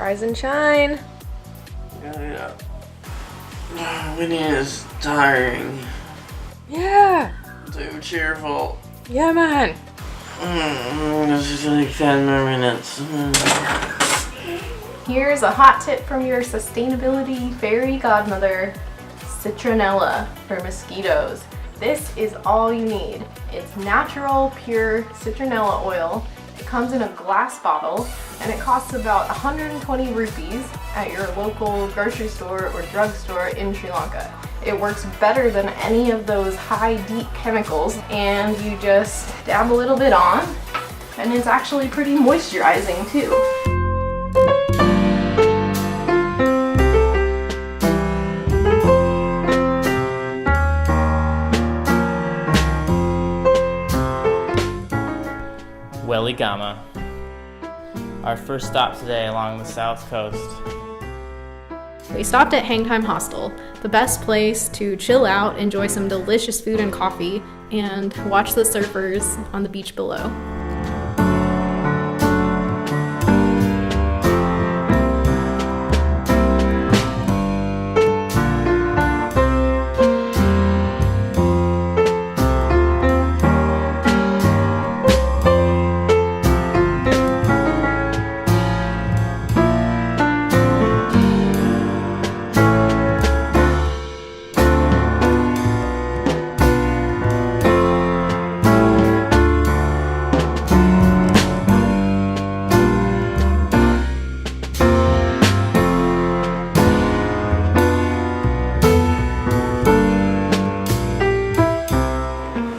Rise and shine. Yeah. Winnie is tiring. Yeah. Too cheerful. Yeah, man. This is like 10 more minutes. Here's a hot tip from your sustainability fairy godmother, Citronella for mosquitoes. This is all you need. It's natural, pure citronella oil. It comes in a glass bottle and it costs about 120 rupees at your local grocery store or drugstore in Sri Lanka. It works better than any of those high deep chemicals, and you just dab a little bit on and it's actually pretty moisturizing too. Weligama. Our first stop today along the south coast. We stopped at Hangtime Hostel, the best place to chill out, enjoy some delicious food and coffee, and watch the surfers on the beach below.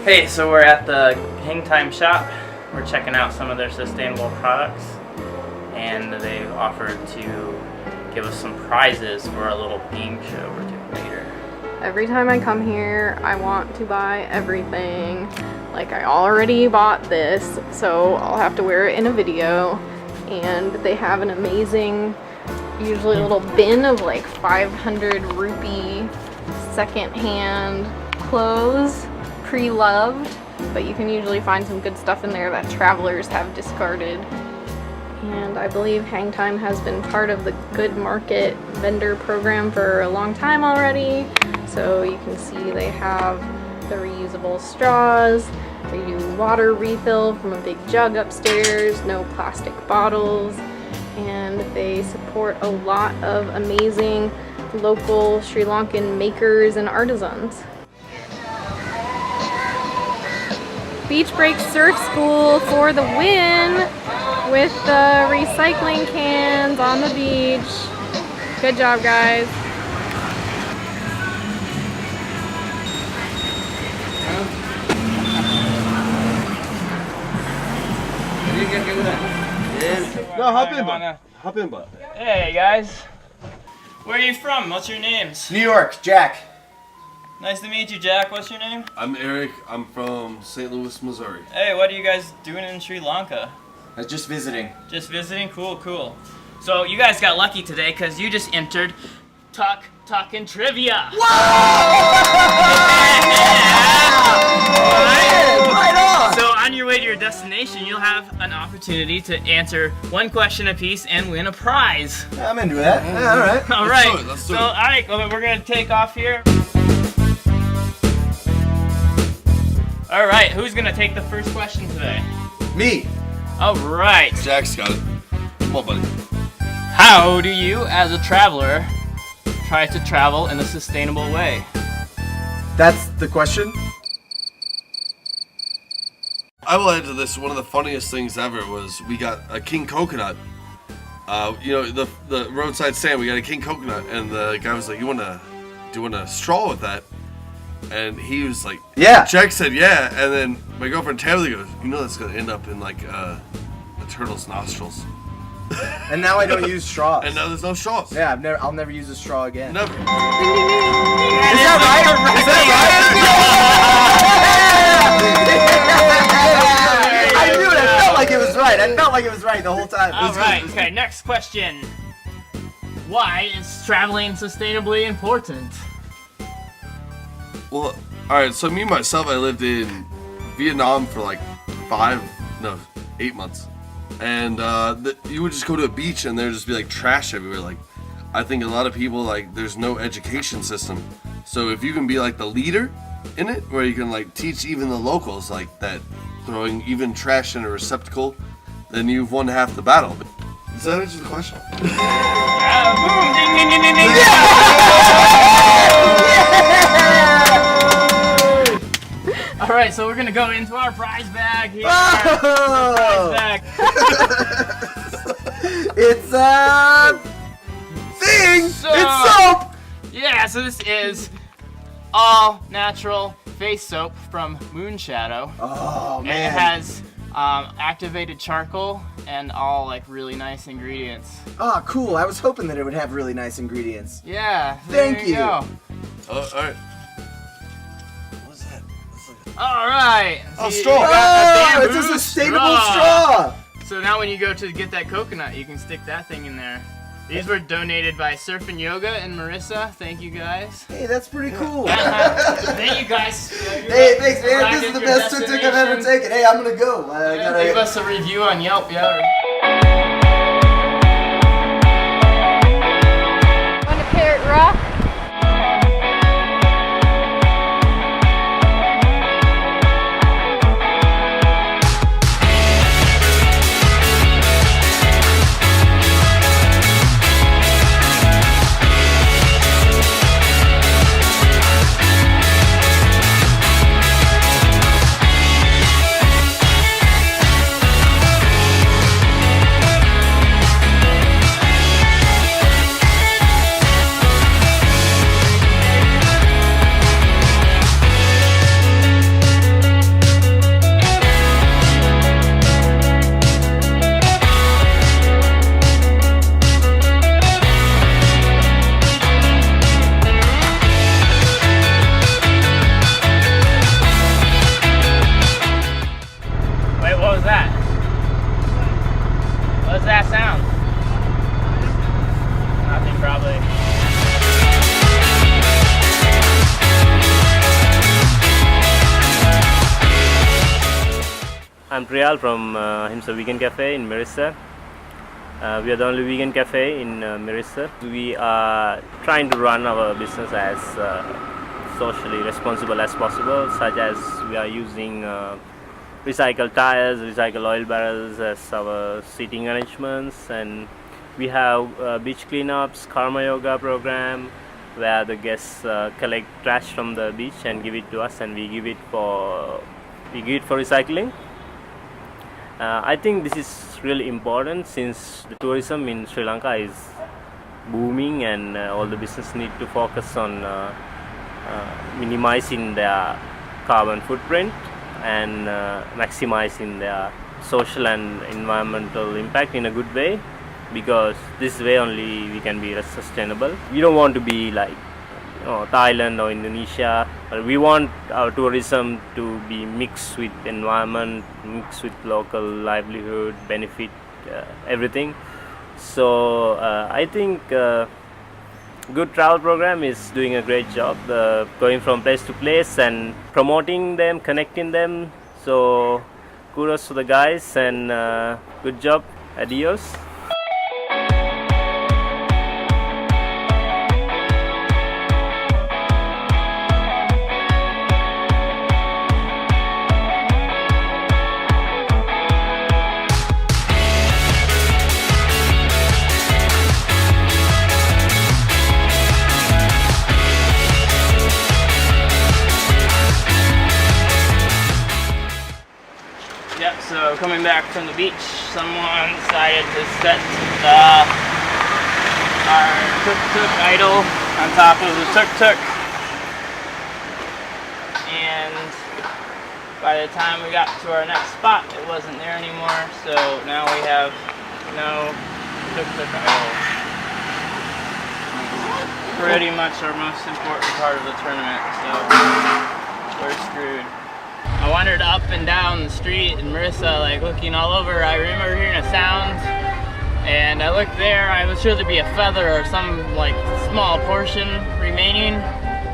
Hey, so we're at the Hangtime shop. We're checking out some of their sustainable products, and they've offered to give us some prizes for a little game show we're doing later. Every time I come here, I want to buy everything. Like, I already bought this, so I'll have to wear it in a video. And they have an amazing, usually a little bin of like 500 rupee secondhand clothes, pre-loved, but you can usually find some good stuff in there that travelers have discarded. And I believe Hangtime has been part of the Good Market vendor program for a long time already. So you can see they have the reusable straws, they do water refill from a big jug upstairs, no plastic bottles, and they support a lot of amazing local Sri Lankan makers and artisans. Beach Break Surf School for the win with the recycling cans on the beach. Good job, guys. No, hop in, bud. Hey guys, where are you from? What's your names? New York, Jack. Nice to meet you, Jack. What's your name? I'm Eric. I'm from St. Louis, Missouri. Hey, what are you guys doing in Sri Lanka? I was just visiting. Just visiting? Cool, cool. So you guys got lucky today because you just entered Tuk Tuk and Trivia. Right on! So on your way to your destination, you'll have an opportunity to answer one question apiece and win a prize. I'm into that. Yeah, all right. All right. Let's do it. All right, well, we're gonna take off here. All right, who's gonna take the first question today? Me. All right. Jack's got it. Come on, buddy. How do you, as a traveler, try to travel in a sustainable way? That's the question? I will add to this, one of the funniest things ever was we got a king coconut. You know, the roadside stand, we got a king coconut, and the guy was like, do you want a straw with that? And he was like, yeah. Jack said, yeah. And then my girlfriend Taylor goes, you know that's going to end up in like a turtle's nostrils. And now I don't use straws. And now there's no straws. Yeah, I'll never use a straw again. Never. Is that right? Is that right? I knew it. I felt like it was right. I felt like it was right the whole time. All right. Okay. Next question. Why is traveling sustainably important? Well, alright, so me myself, I lived in Vietnam for like 8 months. and you would just go to a beach and there'd just be like trash everywhere. Like, I think a lot of people, like, there's no education system. So if you can be like the leader in it, where you can like teach even the locals like that, throwing even trash in a receptacle, then you've won half the battle. Does that answer the question? Boom! Ding, ding, ding, ding, ding. All right, so we're gonna go into our prize bag here. Oh! Our prize bag. It's a thing. So- It's soap. Yeah, so this is all natural face soap from Moonshadow. Oh And man. it has activated charcoal and all like really nice ingredients. Oh, cool. I was hoping that it would have really nice ingredients. Yeah. There Thank you. Go. All right. What's that? All right. Oh, See, straw. you got Oh, a it's a bamboo sustainable straw. So now when you go to get that coconut, you can stick that thing in there. These were donated by Surf and Yoga and Marissa. Thank you guys. Hey, that's pretty cool. Thank you guys. Hey, thanks, man. Arrived This is at the your best tuk tuk I've ever destination. taken. Hey, I'm gonna go. I Yeah, gotta. leave us a review on Yelp, yeah. Want a carrot rock? Wait, what was that? What was that sound? Nothing, probably. I'm Priyal from Ahimsa Vegan Cafe in Mirissa. We are the only vegan cafe in Mirissa. We are trying to run our business as socially responsible as possible, such as we are using recycled tires, recycled oil barrels as our seating arrangements, and we have beach cleanups, karma yoga program where the guests collect trash from the beach and give it to us, and we give it for recycling. I think this is really important since the tourism in Sri Lanka is booming, and all the business need to focus on minimizing their carbon footprint and maximizing their social and environmental impact in a good way, because this way only we can be sustainable. We don't want to be like Thailand or Indonesia, but we want our tourism to be mixed with environment, mixed with local livelihood, benefit everything. So I think good travel program is doing a great job, going from place to place and promoting them, connecting them. So kudos to the guys, and good job. Adios. Yep, so coming back from the beach, someone decided to set our Tuk Tuk idol on top of the Tuk Tuk. And by the time we got to our next spot, it wasn't there anymore, so now we have no Tuk Tuk idol. Pretty much our most important part of the tournament, so we're screwed. I wandered up and down the street in Mirissa, like looking all over. I remember hearing a sound, and I looked there. I was sure there'd be a feather or some like small portion remaining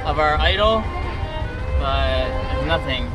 of our idol, but there's nothing.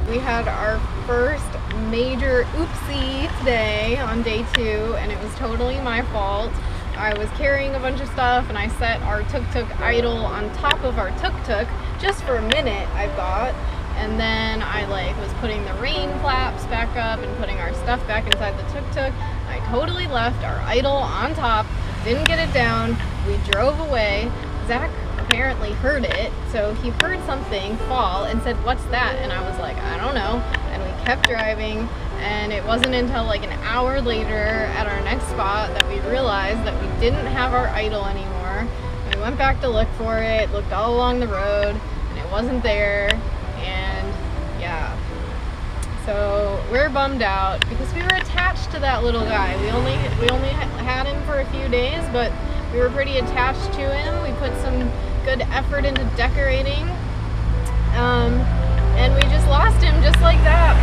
We had our first major oopsie today on day 2, and it was totally my fault. I was carrying a bunch of stuff and I set our tuk-tuk idle on top of our tuk-tuk just for a minute, I thought. And then I was putting the rain flaps back up and putting our stuff back inside the tuk-tuk. I totally left our idle on top, didn't get it down. We drove away. Zach apparently heard it, so he heard something fall and said, "What's that?" And I was like, "I don't know." And we kept driving, and it wasn't until an hour later at our next spot that we realized that we didn't have our idle anymore. And we went back to look for it, looked all along the road, and it wasn't there. And yeah, so we're bummed out because we were attached to that little guy. We only had him for a few days, but we were pretty attached to him. We put some good effort into decorating, and we just lost him just like that.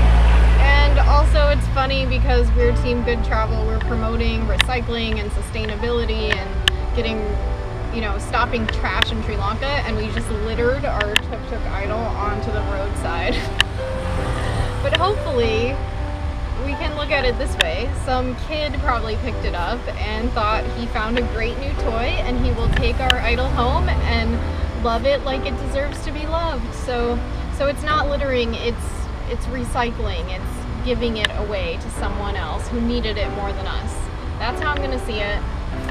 And also it's funny because we're Team Good Travel. We're promoting recycling and sustainability and getting, stopping trash in Sri Lanka, and we just littered our tuk-tuk idle onto the roadside. But hopefully we can look at it this way. Some kid probably picked it up and thought he found a great new toy, and he will take our idol home and love it like it deserves to be loved. So it's not littering, it's recycling, it's giving it away to someone else who needed it more than us. That's how I'm gonna see it.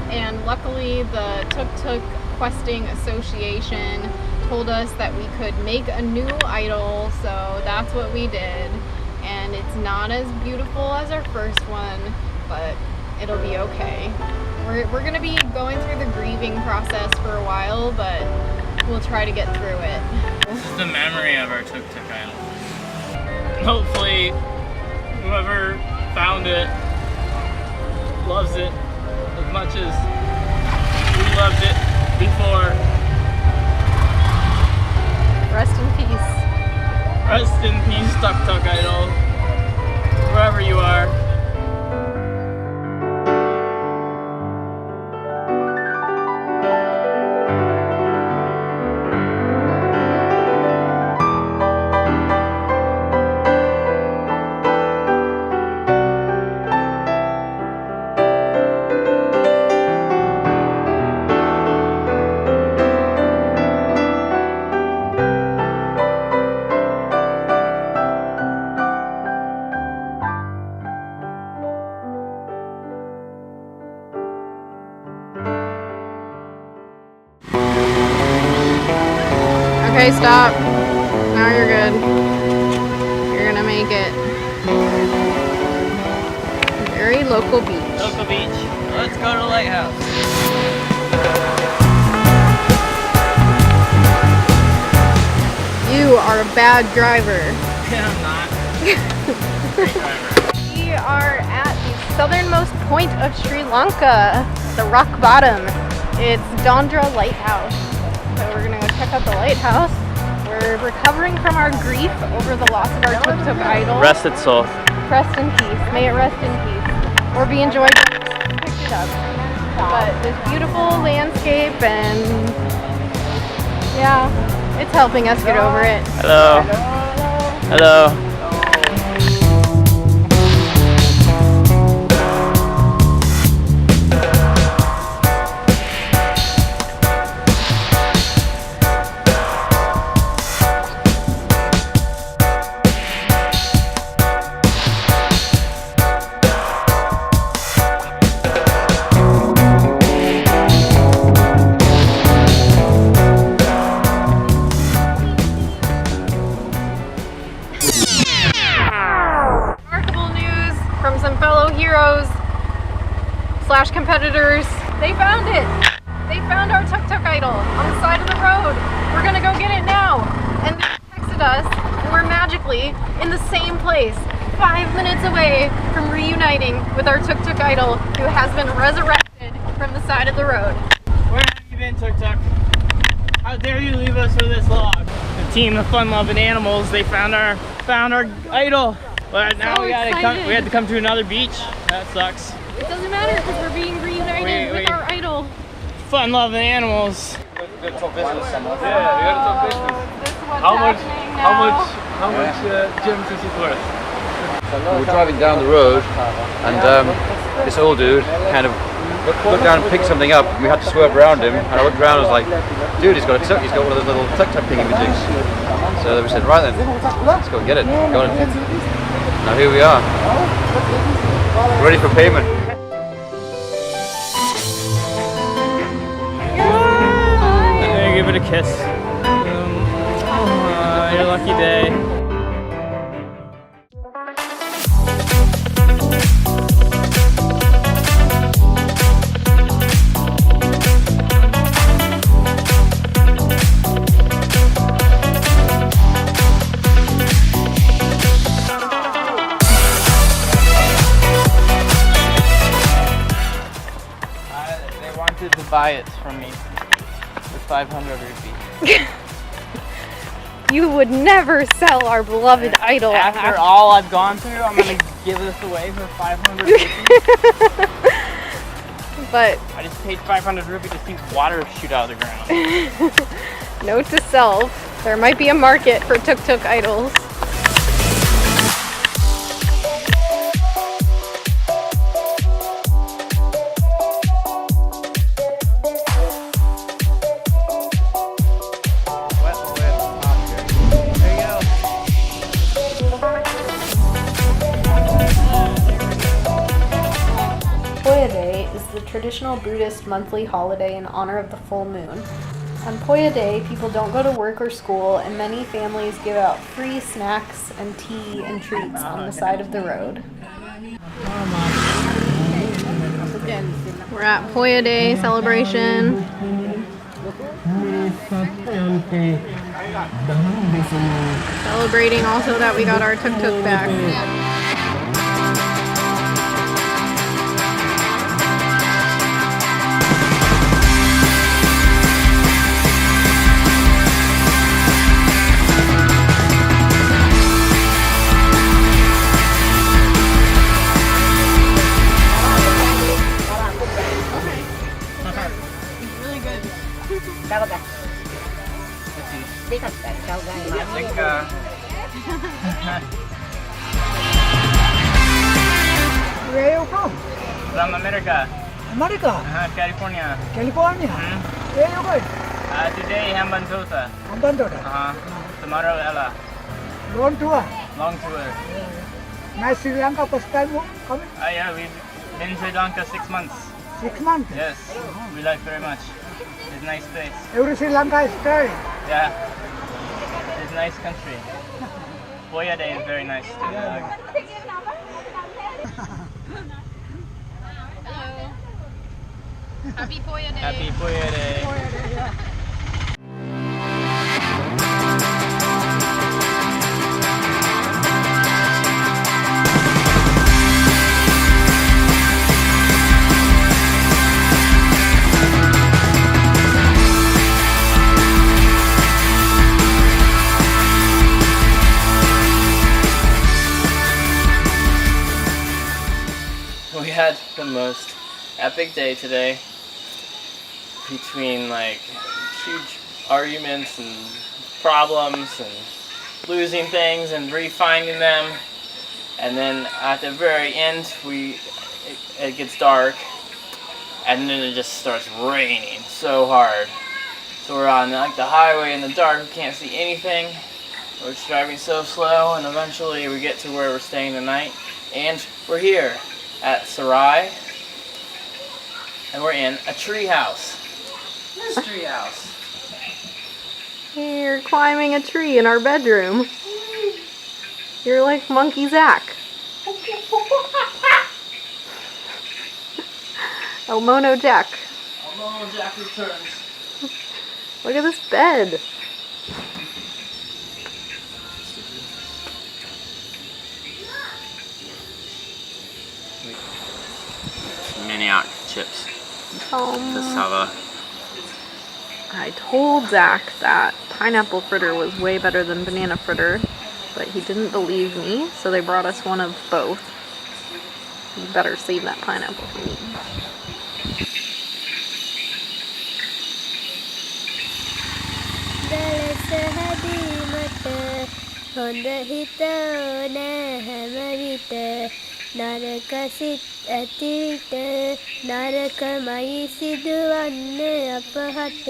And luckily the Tuk Tuk Questing Association told us that we could make a new idol, so that's what we did. And it's not as beautiful as our first one, but it'll be okay. We're gonna be going through the grieving process for a while, but we'll try to get through it. This is the memory of our tuk-tuk idol. Hopefully, whoever found it loves it as much as we loved it before. Rest in peace. Rest in peace, tuk-tuk idol, wherever you are. Okay, stop. Now you're good. You're gonna make it. Very local beach. Local beach. Let's go to the lighthouse. You are a bad driver. Yeah, I'm not. Great driver. We are at the southernmost point of Sri Lanka, the rock bottom. It's Dondra Lighthouse. So we're gonna go check out the lighthouse. We're recovering from our grief over the loss of our tuk-tuk idol. Rest its soul. Rest in peace. May it rest in peace. Or be enjoyed when we picked it up. But this beautiful landscape, and yeah, it's helping us get over it. Hello. Hello. Slash competitors, they found it. They found our tuk-tuk idol on the side of the road. We're gonna go get it now. And they texted us, and we're magically in the same place, 5 minutes away from reuniting with our tuk-tuk idol, who has been resurrected from the side of the road. Where have you been, Tuk-Tuk? How dare you leave us for this long? The team of fun-loving animals, they found our idol. But now we had to come to another beach. That sucks. It doesn't matter because we're being reunited with our idol. Fun-loving animals. We gotta talk business. This is what's happening now. How much gems is it worth? We were driving down the road, and this old dude kind of looked down and picked something up. We had to swerve around him, and I looked around and was like, dude, he's got one of those little tuk-tuk thingy-majigs. So we said, right then, let's go and get it. Got it. Now here we are, ready for payment. Give it a kiss. Your lucky day. They wanted to buy it from me. 500 rupees. You would never sell our beloved idol. After all I've gone through, I'm gonna give this away for 500 rupees. But I just paid 500 rupees to see water shoot out of the ground. note to self, there might be a market for tuk-tuk idols. Poya Day is the traditional Buddhist monthly holiday in honor of the full moon. On Poya Day, people don't go to work or school, and many families give out free snacks and tea and treats on the side of the road. We're at Poya Day celebration. Celebrating also that we got our tuk-tuk back. Where are you from? From America. America? California. California? Where are you going? Today, Hambantota. Hambantota. Tomorrow, Ella. Long tour? Long tour. Nice Sri Lanka first time coming? Yeah, we've been in Sri Lanka 6 months. 6 months? Yes, we like very much. It's a nice place. Every Sri Lanka is scary. Yeah, it's a nice country. Poya Day is very nice too. Hello. Happy Poya Day. Happy Poya Day. We had the most epic day today, between like huge arguments and problems and losing things and refinding them, and then at the very end it gets dark and then it just starts raining so hard. So we're on like the highway in the dark, we can't see anything. We're just driving so slow, and eventually we get to where we're staying tonight, and we're here at Sarai, and we're in a tree house. Mystery house. You're climbing a tree in our bedroom. You're like Monkey Zach. El Mono Jack. El Mono Jack returns. Look at this bed. Maniac chips. Cassava. I told Zach that pineapple fritter was way better than banana fritter, but he didn't believe me, so they brought us one of both. You better save that pineapple for me. හොඳ හිත ඕනෑ හැම විට නරක සිත් ඇති විට නරකමයි සිදුවන්නේ අපහට